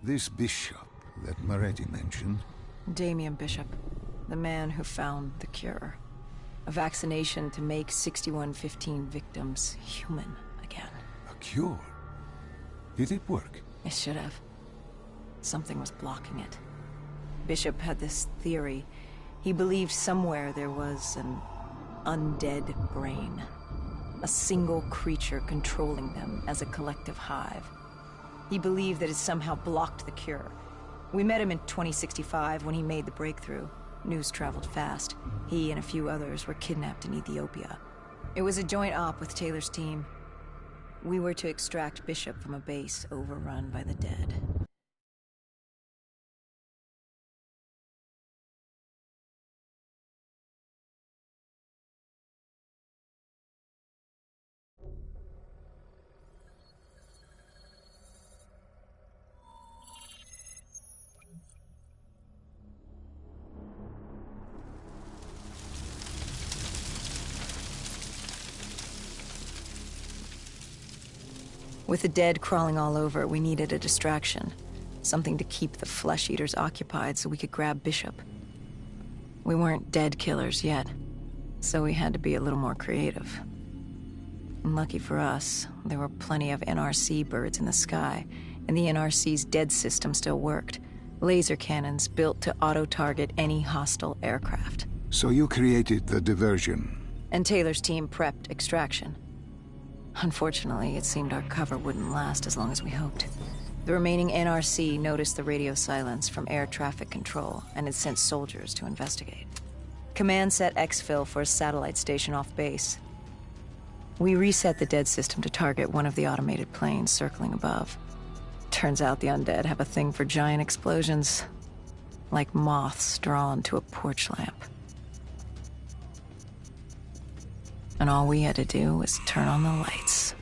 This bishop that Moretti mentioned. Damien Bishop, the man who found the cure. A vaccination to make 6115 victims human again. A cure? Did it work? It should have. Something was blocking it. Bishop had this theory. He believed somewhere there was an undead brain. A single creature controlling them as a collective hive. He believed that it somehow blocked the cure. We met him in 2065 when he made the breakthrough. News traveled fast. He and a few others were kidnapped in Ethiopia. It was a joint op with Taylor's team. We were to extract Bishop from a base overrun by the dead. With the dead crawling all over, we needed a distraction. Something to keep the flesh eaters occupied so we could grab Bishop. We weren't dead killers yet, so we had to be a little more creative. And lucky for us, there were plenty of NRC birds in the sky, and the NRC's dead system still worked. Laser cannons built to auto-target any hostile aircraft. So you created the diversion. And Taylor's team prepped extraction. Unfortunately, it seemed our cover wouldn't last as long as we hoped. The remaining NRC noticed the radio silence from air traffic control and had sent soldiers to investigate. Command set exfil for a satellite station off base. We reset the dead system to target one of the automated planes circling above. Turns out the undead have a thing for giant explosions, like moths drawn to a porch lamp. And all we had to do was turn on the lights.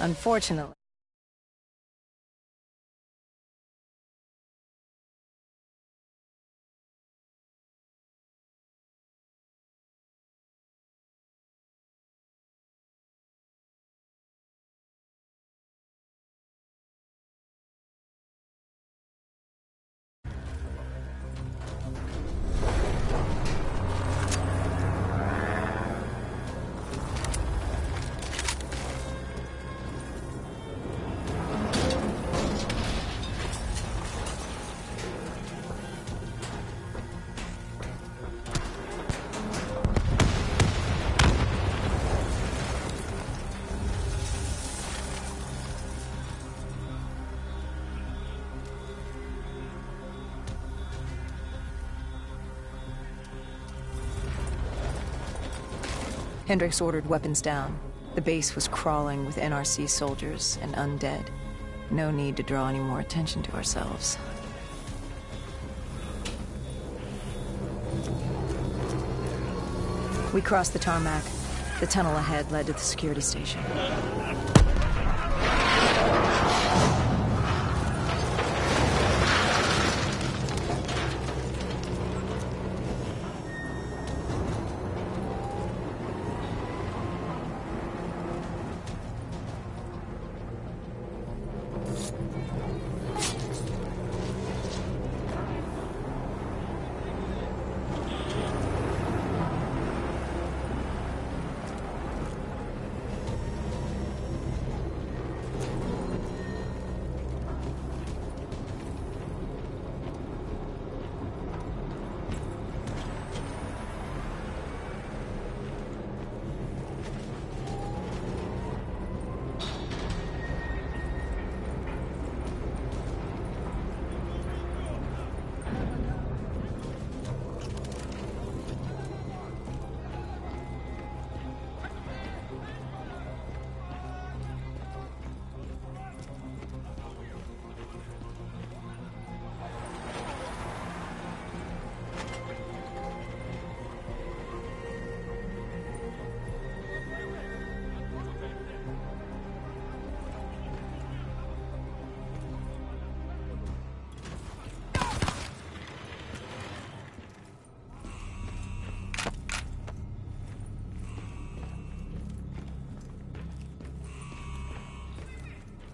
Unfortunately, Hendricks ordered weapons down. The base was crawling with NRC soldiers and undead. No need to draw any more attention to ourselves. We crossed the tarmac. The tunnel ahead led to the security station.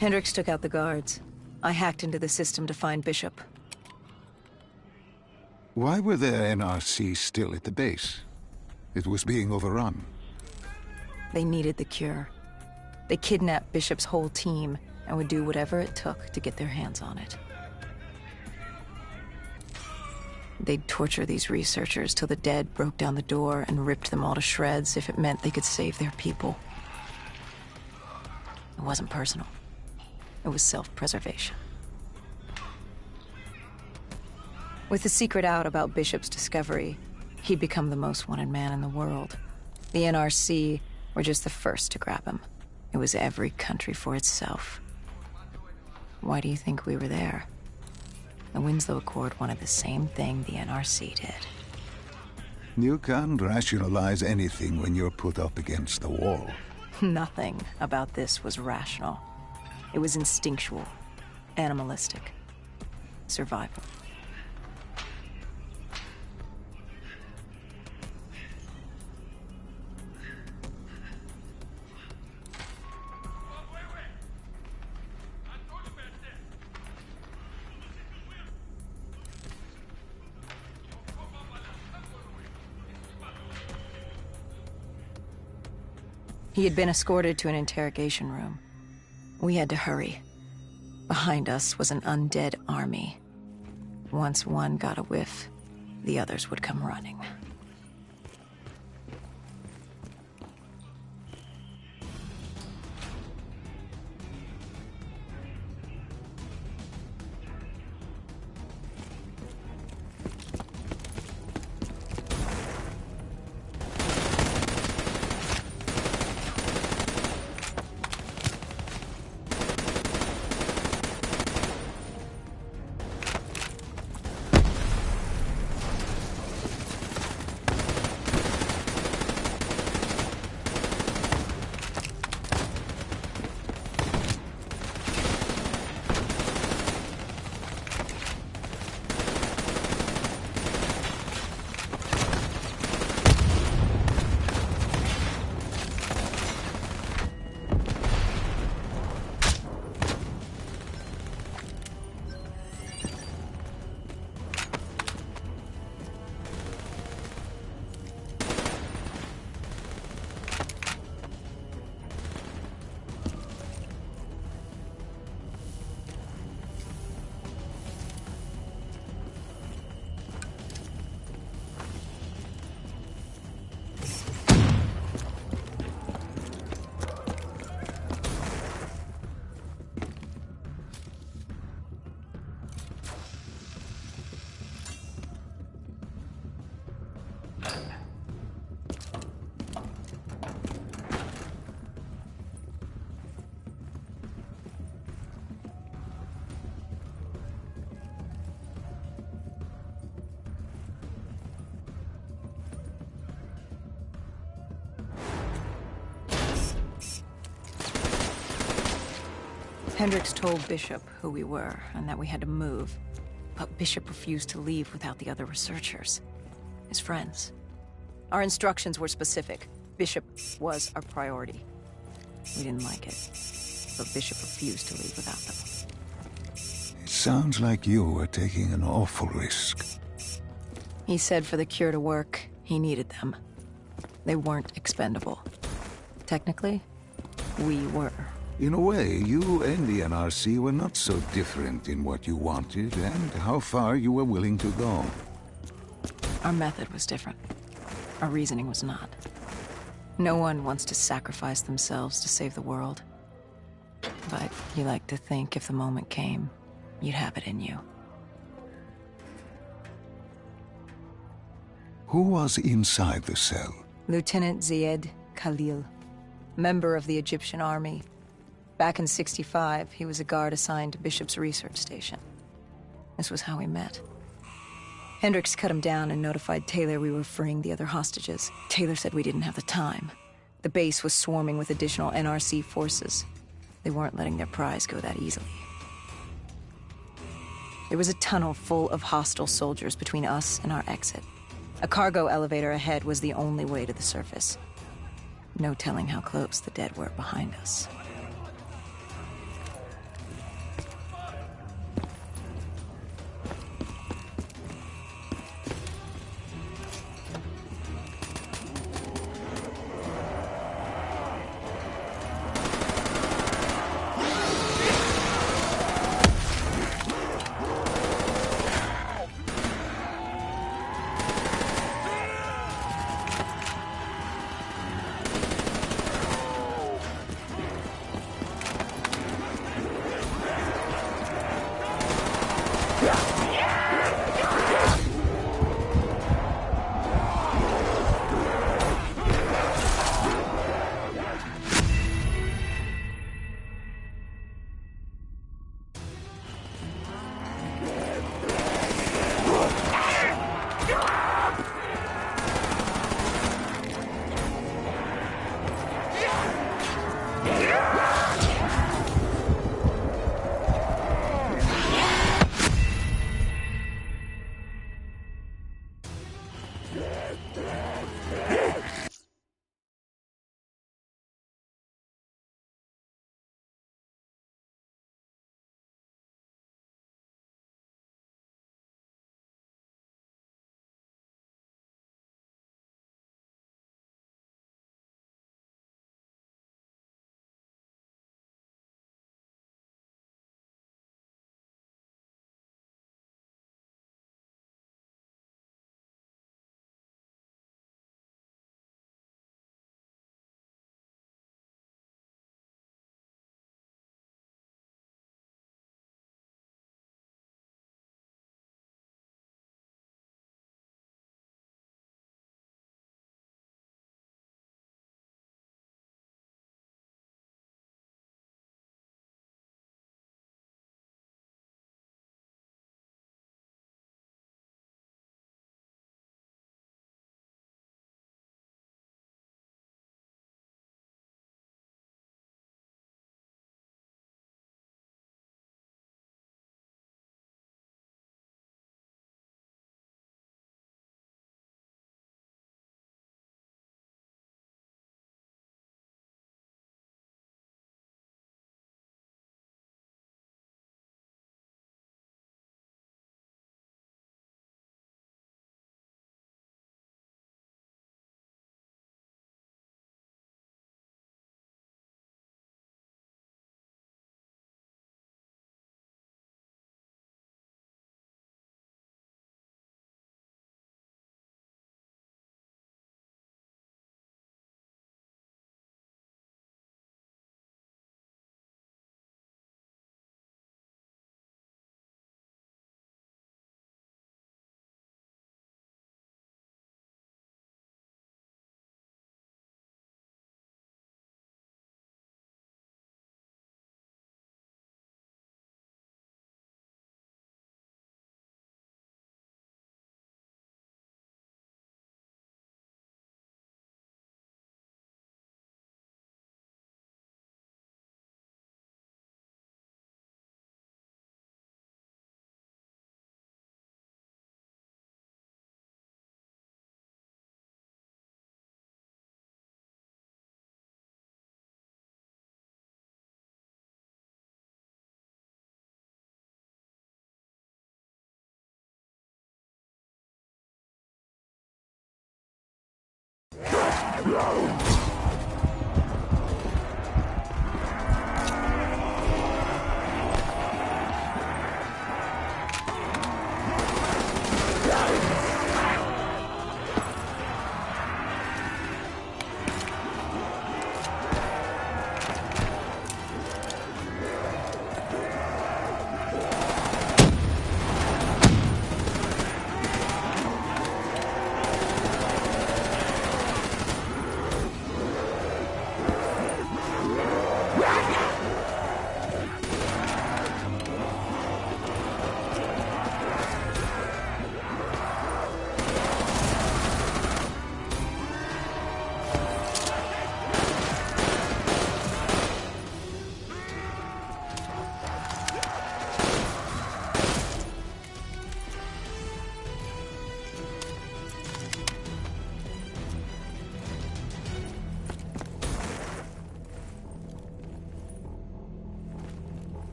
Hendricks took out the guards. I hacked into the system to find Bishop. Why were the NRC still at the base? It was being overrun. They needed the cure. They kidnapped Bishop's whole team and would do whatever it took to get their hands on it. They'd torture these researchers till the dead broke down the door and ripped them all to shreds if it meant they could save their people. It wasn't personal. It was self-preservation. With the secret out about Bishop's discovery, he'd become the most wanted man in the world. The NRC were just the first to grab him. It was every country for itself. Why do you think we were there? The Winslow Accord wanted the same thing the NRC did. You can't rationalize anything when you're put up against the wall. Nothing about this was rational. It was instinctual, animalistic, survival. He had been escorted to an interrogation room. We had to hurry. Behind us was an undead army. Once one got a whiff, the others would come running. Hendricks told Bishop who we were and that we had to move. But Bishop refused to leave without the other researchers. His friends. Our instructions were specific. Bishop was our priority. We didn't like it. But Bishop refused to leave without them. It sounds like you were taking an awful risk. He said for the cure to work, he needed them. They weren't expendable. Technically, we were. In a way, you and the NRC were not so different in what you wanted and how far you were willing to go. Our method was different. Our reasoning was not. No one wants to sacrifice themselves to save the world. But you like to think if the moment came, you'd have it in you. Who was inside the cell? Lieutenant Zayed Khalil, member of the Egyptian army. Back in '65, he was a guard assigned to Bishop's research station. This was how we met. Hendricks cut him down and notified Taylor we were freeing the other hostages. Taylor said we didn't have the time. The base was swarming with additional NRC forces. They weren't letting their prize go that easily. There was a tunnel full of hostile soldiers between us and our exit. A cargo elevator ahead was the only way to the surface. No telling how close the dead were behind us.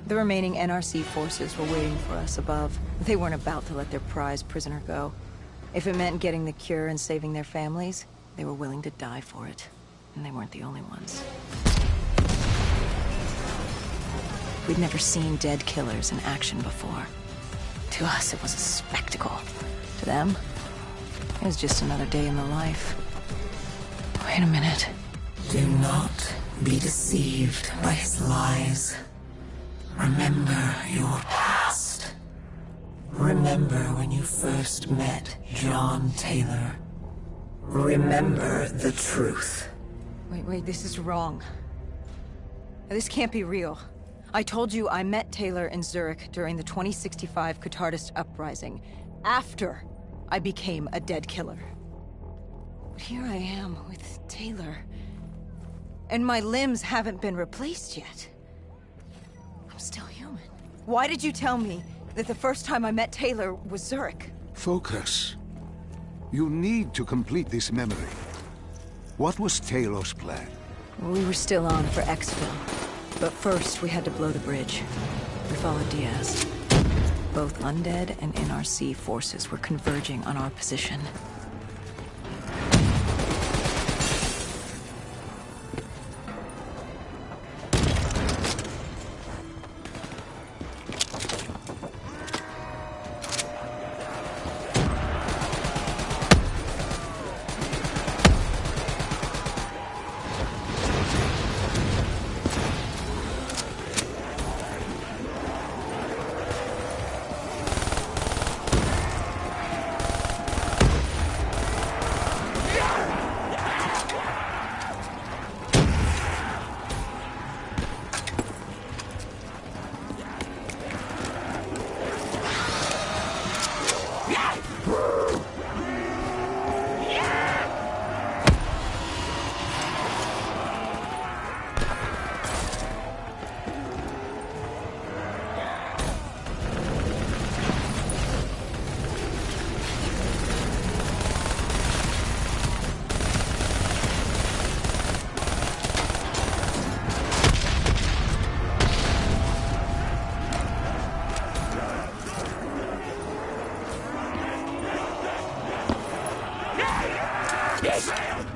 The remaining NRC forces were waiting for us above. They weren't about to let their prize prisoner go. If it meant getting the cure and saving their families, they were willing to die for it. And they weren't the only ones. We'd never seen dead killers in action before. To us, it was a spectacle. To them, it was just another day in the life. Wait a minute. Do not be deceived by his lies. Remember your past. Remember when you first met John Taylor. Remember the truth. Wait, this is wrong. This can't be real. I told you I met Taylor in Zurich during the 2065 Catardist Uprising, after I became a dead killer. But here I am with Taylor, and my limbs haven't been replaced yet. I'm still human. Why did you tell me that the first time I met Taylor was Zurich? Focus. You need to complete this memory. What was Taylor's plan? We were still on for exfil, but first we had to blow the bridge. We followed Diaz. Both undead and NRC forces were converging on our position. Yes!